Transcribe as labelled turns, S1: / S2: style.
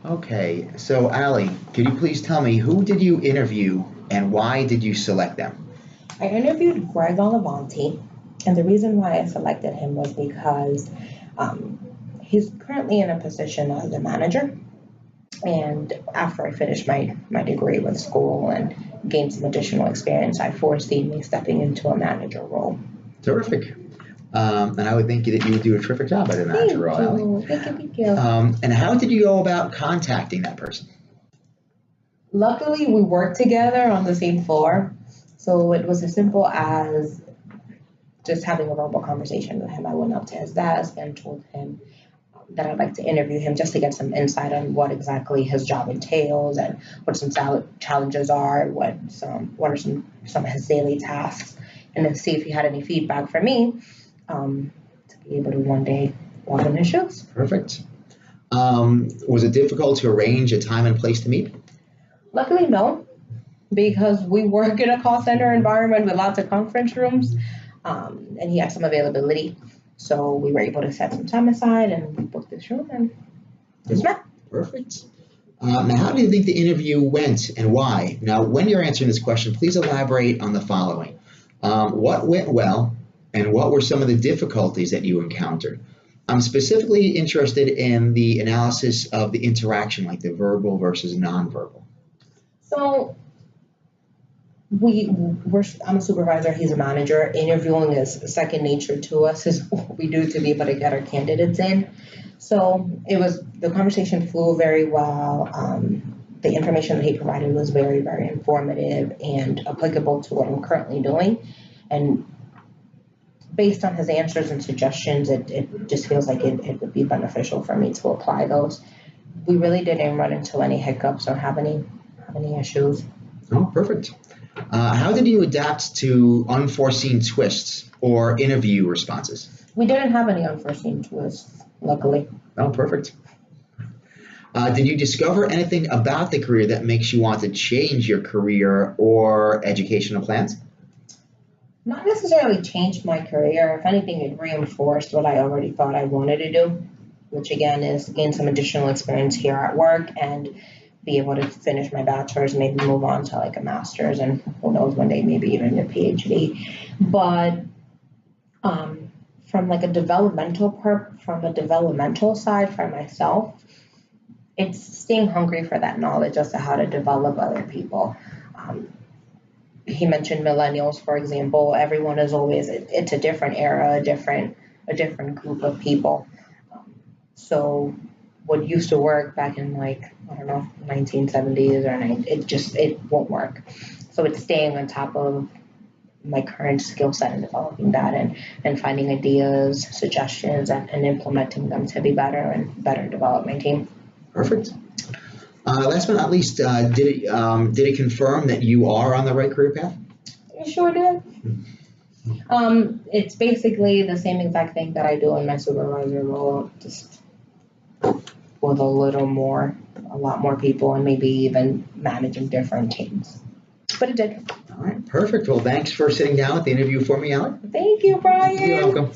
S1: Okay, so Allie, could you please tell me who did you interview and why did you select them?
S2: I interviewed Greg Olavanti, and the reason why I selected him was because um, he's currently in a position as a manager. And after I finished my degree with school and gained some additional experience, I foresee me stepping into a manager role.
S1: Terrific. And I would think that you would do a terrific job as a
S2: Thank
S1: manager role, Allie.
S2: you. Thank you.
S1: And how did you go about contacting that person?
S2: Luckily, we worked together on the same floor. So it was as simple as just having a verbal conversation with him. I went up to his desk and told him that I'd like to interview him just to get some insight on what exactly his job entails and what some challenges are, what are some of his daily tasks, and then see if he had any feedback for me to be able to one day walk in his shoes.
S1: Perfect. Was it difficult to arrange a time and place to meet?
S2: Luckily, no, because we work in a call center environment with lots of conference rooms, and he had some availability. So we were able to set some time aside and we booked this room and just met.
S1: Perfect. Now, how do you think the interview went and why? Now, when you're answering this question, please elaborate on the following. What went well and what were some of the difficulties that you encountered? I'm specifically interested in the analysis of the interaction, like the verbal versus nonverbal.
S2: So I'm a supervisor, he's a manager. Interviewing is second nature to us, is what we do to be able to get our candidates in. So the conversation flew very well. The information that he provided was very, very informative and applicable to what I'm currently doing. And based on his answers and suggestions, it just feels like it would be beneficial for me to apply those. We really didn't run into any hiccups or have any issues.
S1: Oh, perfect. How did you adapt to unforeseen twists or interview responses?
S2: We didn't have any unforeseen twists, luckily.
S1: Oh, perfect. Did you discover anything about the career that makes you want to change your career or educational plans?
S2: Not necessarily changed my career. If anything, it reinforced what I already thought I wanted to do, which again is gain some additional experience here at work and be able to finish my bachelor's, maybe move on to like a master's, and who knows, one day maybe even a PhD. But from a developmental side for myself, it's staying hungry for that knowledge as to how to develop other people. He mentioned millennials, for example. Everyone is always, it's a different era, a different group of people. So what used to work back in 1970s it won't work. So it's staying on top of my current skill set and developing that and finding ideas, suggestions, and implementing them to be better and better develop my team.
S1: Perfect. Last but not least, did it confirm that you are on the right career path?
S2: It sure did. It's basically the same exact thing that I do in my supervisor role, just with a lot more people, and maybe even managing different teams. But it did.
S1: All right, perfect. Well, thanks for sitting down at the interview for me, Alec.
S2: Thank you, Brian.
S1: You're welcome.